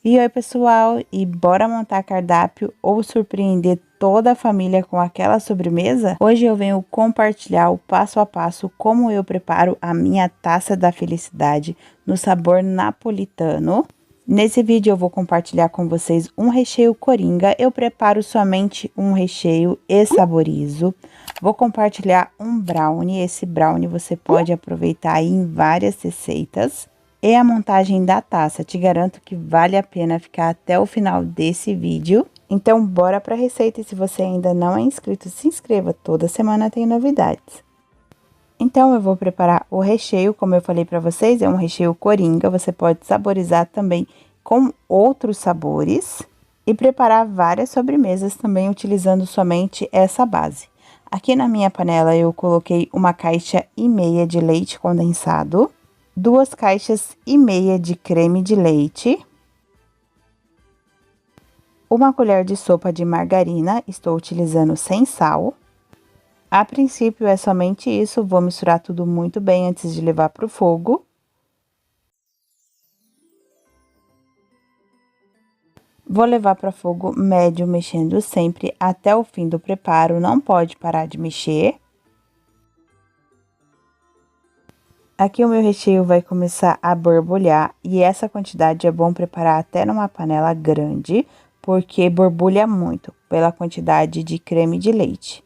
E oi pessoal, e bora montar cardápio ou surpreender toda a família com aquela sobremesa? Hoje eu venho compartilhar o passo a passo como eu preparo a minha taça da felicidade no sabor napolitano. Nesse vídeo eu vou compartilhar com vocês um recheio coringa, eu preparo somente um recheio e saborizo. Vou compartilhar um brownie, esse brownie você pode aproveitar aí em várias receitas. E a montagem da taça, te garanto que vale a pena ficar até o final desse vídeo. Então, bora para a receita e se você ainda não é inscrito, se inscreva, toda semana tem novidades. Então, eu vou preparar o recheio, como eu falei para vocês, é um recheio coringa, você pode saborizar também com outros sabores. E preparar várias sobremesas também utilizando somente essa base. Aqui na minha panela eu coloquei 1,5 caixa de leite condensado. 2,5 caixas de creme de leite, 1 colher de sopa de margarina, estou utilizando sem sal. A princípio é somente isso, vou misturar tudo muito bem antes de levar para o fogo. Vou levar para fogo médio, mexendo sempre até o fim do preparo, não pode parar de mexer. Aqui o meu recheio vai começar a borbulhar e essa quantidade é bom preparar até numa panela grande, porque borbulha muito pela quantidade de creme de leite.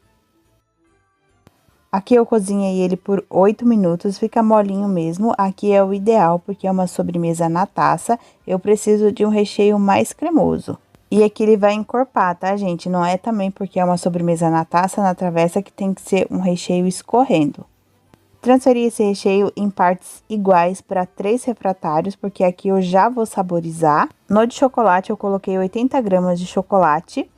Aqui eu cozinhei ele por 8 minutos, fica molinho mesmo, aqui é o ideal porque é uma sobremesa na taça, eu preciso de um recheio mais cremoso. E aqui ele vai encorpar, tá, gente? Não é também porque é uma sobremesa na taça, na travessa, que tem que ser um recheio escorrendo. Transferi esse recheio em partes iguais para 3 refratários, porque aqui eu já vou saborizar. No de chocolate, eu coloquei 80 gramas de chocolate.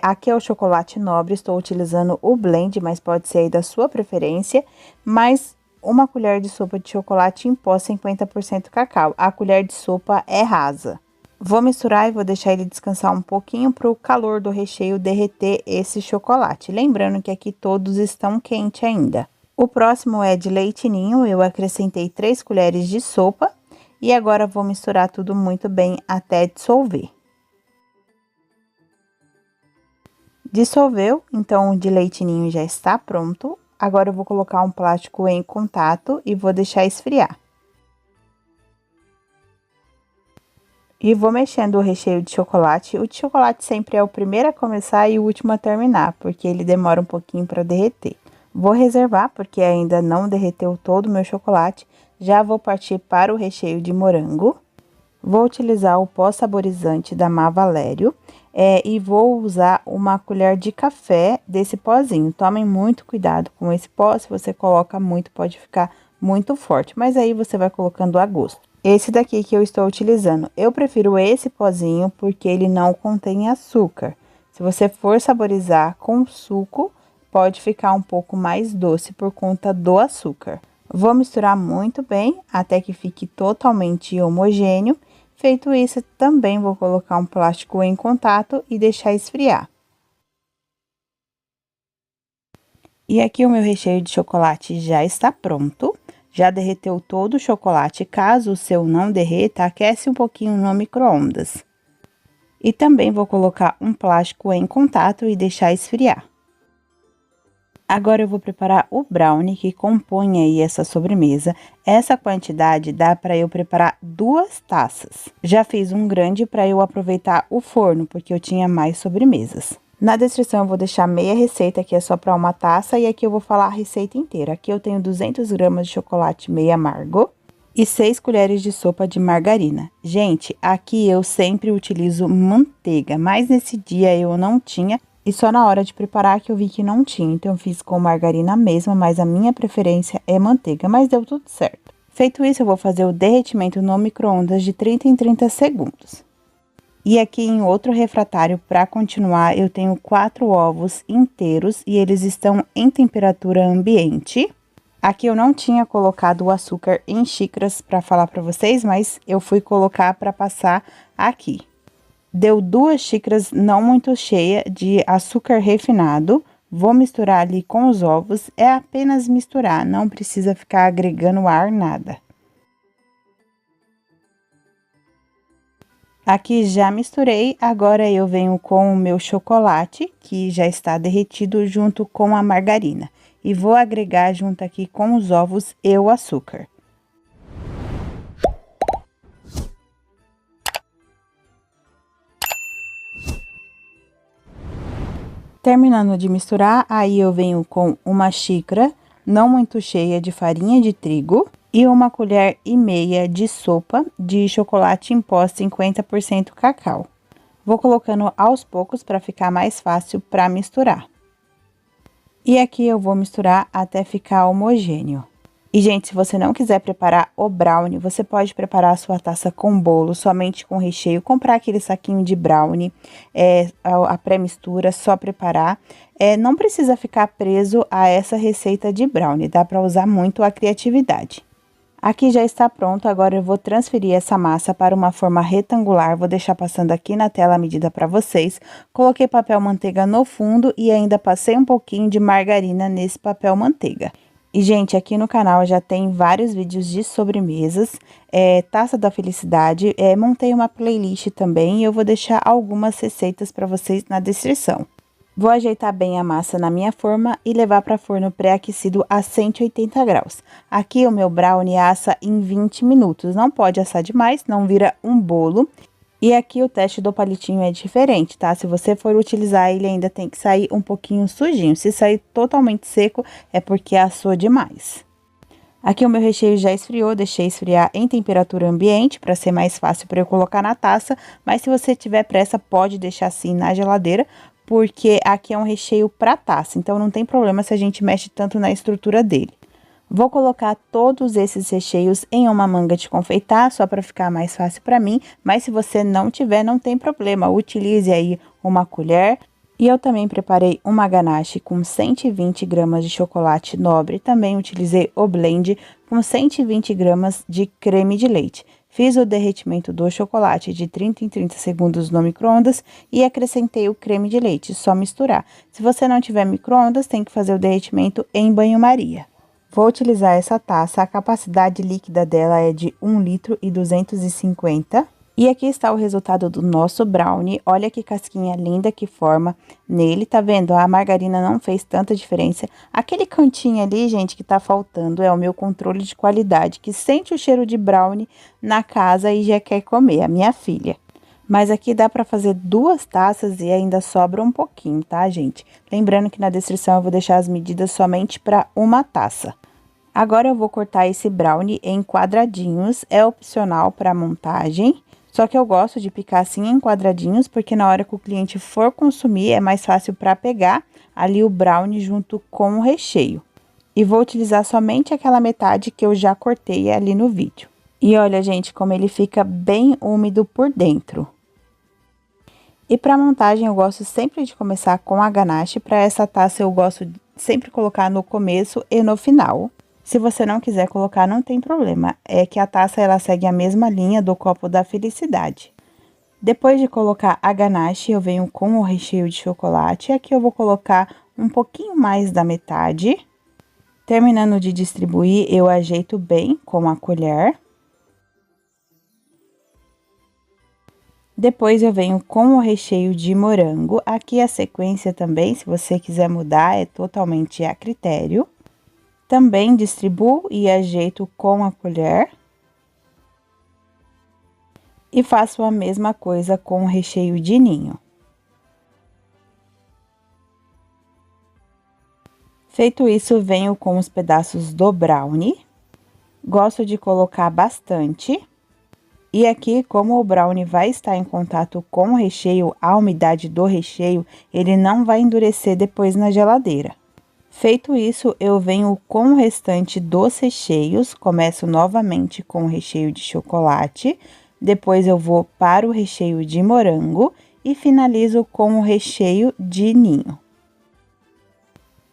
Aqui é o chocolate nobre, estou utilizando o blend, mas pode ser aí da sua preferência. Mais 1 colher de sopa de chocolate em pó 50% cacau. A colher de sopa é rasa. Vou misturar e vou deixar ele descansar um pouquinho para o calor do recheio derreter esse chocolate. Lembrando que aqui todos estão quentes ainda. O próximo é de leite ninho, eu acrescentei 3 colheres de sopa e agora vou misturar tudo muito bem até dissolver. Dissolveu, então o de leite ninho já está pronto. Agora eu vou colocar um plástico em contato e vou deixar esfriar. E vou mexendo o recheio de chocolate. O de chocolate sempre é o primeiro a começar e o último a terminar, porque ele demora um pouquinho para derreter. Vou reservar, porque ainda não derreteu todo o meu chocolate. Já vou partir para o recheio de morango. Vou utilizar o pó saborizante da Má Valério. E vou usar 1 colher de café desse pozinho. Tomem muito cuidado com esse pó, se você coloca muito pode ficar muito forte. Mas aí você vai colocando a gosto. Esse daqui que eu estou utilizando, eu prefiro esse pozinho porque ele não contém açúcar. Se você for saborizar com suco, pode ficar um pouco mais doce por conta do açúcar. Vou misturar muito bem até que fique totalmente homogêneo. Feito isso, também vou colocar um plástico em contato e deixar esfriar. E aqui o meu recheio de chocolate já está pronto. Já derreteu todo o chocolate. Caso o seu não derreta, aquece um pouquinho no micro-ondas. E também vou colocar um plástico em contato e deixar esfriar. Agora eu vou preparar o brownie que compõe aí essa sobremesa. Essa quantidade dá para eu preparar 2 taças. Já fiz um grande para eu aproveitar o forno, porque eu tinha mais sobremesas. Na descrição eu vou deixar meia receita, que é só para 1 taça, e aqui eu vou falar a receita inteira. Aqui eu tenho 200 gramas de chocolate meio amargo e 6 colheres de sopa de margarina. Gente, aqui eu sempre utilizo manteiga, mas nesse dia eu não tinha. E só na hora de preparar que eu vi que não tinha, então eu fiz com margarina mesmo, mas a minha preferência é manteiga, mas deu tudo certo. Feito isso, eu vou fazer o derretimento no micro-ondas de 30 em 30 segundos. E aqui em outro refratário, para continuar, eu tenho 4 ovos inteiros e eles estão em temperatura ambiente. Aqui eu não tinha colocado o açúcar em xícaras para falar para vocês, mas eu fui colocar para passar aqui. Deu 2 xícaras não muito cheia de açúcar refinado. Vou misturar ali com os ovos. É apenas misturar, não precisa ficar agregando ar, nada. Aqui já misturei, agora eu venho com o meu chocolate, que já está derretido junto com a margarina. E vou agregar junto aqui com os ovos e o açúcar. Terminando de misturar, aí eu venho com uma xícara, não muito cheia, de farinha de trigo e 1,5 colher de sopa de chocolate em pó 50% cacau. Vou colocando aos poucos para ficar mais fácil para misturar. E aqui eu vou misturar até ficar homogêneo. E, gente, se você não quiser preparar o brownie, você pode preparar a sua taça com bolo, somente com recheio, comprar aquele saquinho de brownie, a pré-mistura, só preparar. Não precisa ficar preso a essa receita de brownie, dá para usar muito a criatividade. Aqui já está pronto, agora eu vou transferir essa massa para uma forma retangular, vou deixar passando aqui na tela a medida para vocês. Coloquei papel manteiga no fundo e ainda passei um pouquinho de margarina nesse papel manteiga. E, gente, aqui no canal já tem vários vídeos de sobremesas, taça da felicidade, montei uma playlist também e eu vou deixar algumas receitas para vocês na descrição. Vou ajeitar bem a massa na minha forma e levar para forno pré-aquecido a 180 graus. Aqui o meu brownie assa em 20 minutos, não pode assar demais, não vira um bolo. E aqui o teste do palitinho é diferente, tá? Se você for utilizar ele, ainda tem que sair um pouquinho sujinho. Se sair totalmente seco, é porque assou demais. Aqui o meu recheio já esfriou, deixei esfriar em temperatura ambiente para ser mais fácil para eu colocar na taça. Mas se você tiver pressa, pode deixar assim na geladeira, porque aqui é um recheio para taça, então não tem problema se a gente mexe tanto na estrutura dele. Vou colocar todos esses recheios em uma manga de confeitar, só para ficar mais fácil para mim, mas se você não tiver, não tem problema, utilize aí uma colher. E eu também preparei uma ganache com 120 gramas de chocolate nobre, também utilizei o blend com 120 gramas de creme de leite. Fiz o derretimento do chocolate de 30 em 30 segundos no micro-ondas e acrescentei o creme de leite, só misturar. Se você não tiver micro-ondas, tem que fazer o derretimento em banho-maria. Vou utilizar essa taça, a capacidade líquida dela é de 1,250 litros. E aqui está o resultado do nosso brownie, olha que casquinha linda que forma nele, tá vendo? A margarina não fez tanta diferença. Aquele cantinho ali, gente, que tá faltando é o meu controle de qualidade, que sente o cheiro de brownie na casa e já quer comer, a minha filha. Mas aqui dá para fazer 2 taças e ainda sobra um pouquinho, tá, gente? Lembrando que na descrição eu vou deixar as medidas somente para uma taça. Agora eu vou cortar esse brownie em quadradinhos, é opcional para montagem. Só que eu gosto de picar assim em quadradinhos, porque na hora que o cliente for consumir, é mais fácil para pegar ali o brownie junto com o recheio. E vou utilizar somente aquela metade que eu já cortei ali no vídeo. E olha, gente, como ele fica bem úmido por dentro. E para montagem, eu gosto sempre de começar com a ganache. Para essa taça, eu gosto de sempre colocar no começo e no final. Se você não quiser colocar, não tem problema. É que a taça, ela segue a mesma linha do copo da felicidade. Depois de colocar a ganache, eu venho com o recheio de chocolate. Aqui eu vou colocar um pouquinho mais da metade. Terminando de distribuir, eu ajeito bem com a colher. Depois eu venho com o recheio de morango. Aqui a sequência também, se você quiser mudar, é totalmente a critério. Também distribuo e ajeito com a colher. E faço a mesma coisa com o recheio de ninho. Feito isso, venho com os pedaços do brownie. Gosto de colocar bastante. E aqui, como o brownie vai estar em contato com o recheio, a umidade do recheio, ele não vai endurecer depois na geladeira. Feito isso, eu venho com o restante dos recheios, começo novamente com o recheio de chocolate, depois eu vou para o recheio de morango e finalizo com o recheio de ninho.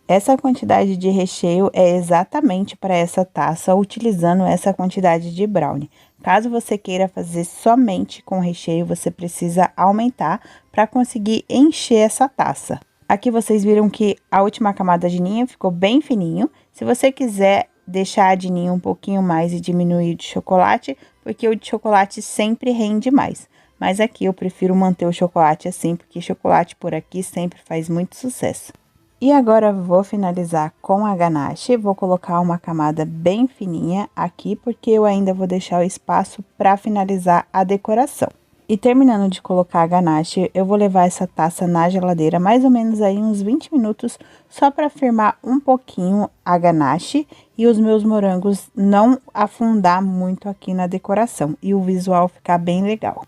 Essa quantidade de recheio é exatamente para essa taça, utilizando essa quantidade de brownie. Caso você queira fazer somente com recheio, você precisa aumentar para conseguir encher essa taça. Aqui vocês viram que a última camada de ninho ficou bem fininho. Se você quiser deixar de ninho um pouquinho mais e diminuir o de chocolate, porque o de chocolate sempre rende mais. mas aqui eu prefiro manter o chocolate assim, porque chocolate por aqui sempre faz muito sucesso. E agora vou finalizar com a ganache, vou colocar uma camada bem fininha aqui, porque eu ainda vou deixar o espaço para finalizar a decoração. E terminando de colocar a ganache, eu vou levar essa taça na geladeira mais ou menos aí uns 20 minutos, só para firmar um pouquinho a ganache e os meus morangos não afundar muito aqui na decoração e o visual ficar bem legal.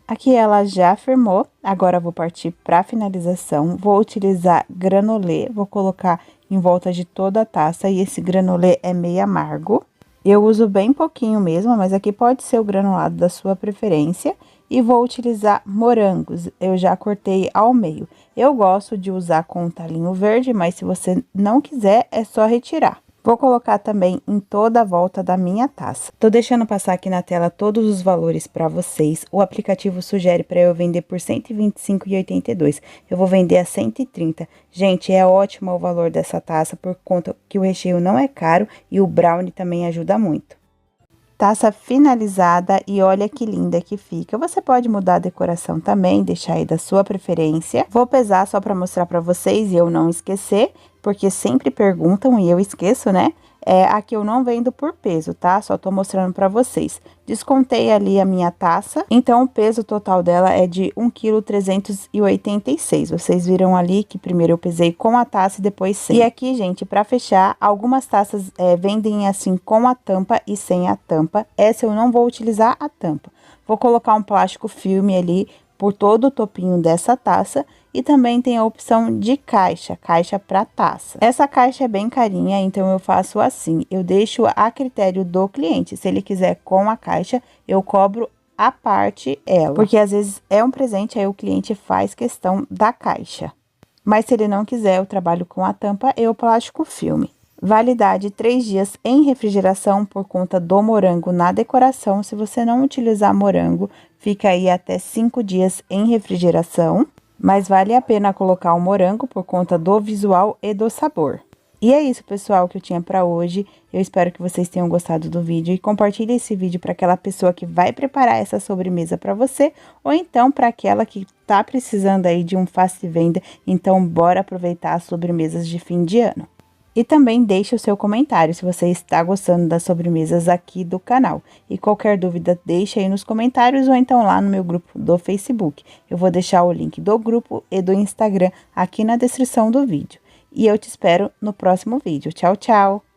Aqui ela já firmou, agora eu vou partir para a finalização. Vou utilizar granulê, vou colocar em volta de toda a taça e esse granulê é meio amargo. Eu uso bem pouquinho mesmo, mas aqui pode ser o granulado da sua preferência. E vou utilizar morangos, eu já cortei ao meio. Eu gosto de usar com um talinho verde, mas se você não quiser, é só retirar. Vou colocar também em toda a volta da minha taça. Tô deixando passar aqui na tela todos os valores para vocês. O aplicativo sugere para eu vender por R$ 125,82. Eu vou vender a 130. Gente, é ótimo o valor dessa taça por conta que o recheio não é caro e o brownie também ajuda muito. Taça finalizada e olha que linda que fica. Você pode mudar a decoração também, deixar aí da sua preferência. Vou pesar só para mostrar para vocês e eu não esquecer, porque sempre perguntam e eu esqueço, né? Aqui eu não vendo por peso, tá? Só tô mostrando pra vocês. Descontei ali a minha taça, então o peso total dela é de 1,386 kg. Vocês viram ali que primeiro eu pesei com a taça e depois sem. E aqui, gente, pra fechar, algumas taças vendem assim com a tampa e sem a tampa. Essa eu não vou utilizar a tampa. Vou colocar um plástico filme ali por todo o topinho dessa taça. E também tem a opção de caixa para taça. Essa caixa é bem carinha, então eu faço assim, eu deixo a critério do cliente. Se ele quiser com a caixa, eu cobro à parte ela. Porque às vezes é um presente, aí o cliente faz questão da caixa. Mas se ele não quiser, eu trabalho com a tampa e o plástico filme. Validade 3 dias em refrigeração por conta do morango na decoração. Se você não utilizar morango, fica aí até 5 dias em refrigeração. Mas vale a pena colocar o morango por conta do visual e do sabor. E é isso, pessoal, que eu tinha para hoje. Eu espero que vocês tenham gostado do vídeo e compartilhe esse vídeo para aquela pessoa que vai preparar essa sobremesa para você ou então para aquela que tá precisando aí de um fast venda. Então, bora aproveitar as sobremesas de fim de ano. E também deixe o seu comentário se você está gostando das sobremesas aqui do canal. E qualquer dúvida, deixe aí nos comentários ou então lá no meu grupo do Facebook. Eu vou deixar o link do grupo e do Instagram aqui na descrição do vídeo. E eu te espero no próximo vídeo. Tchau, tchau!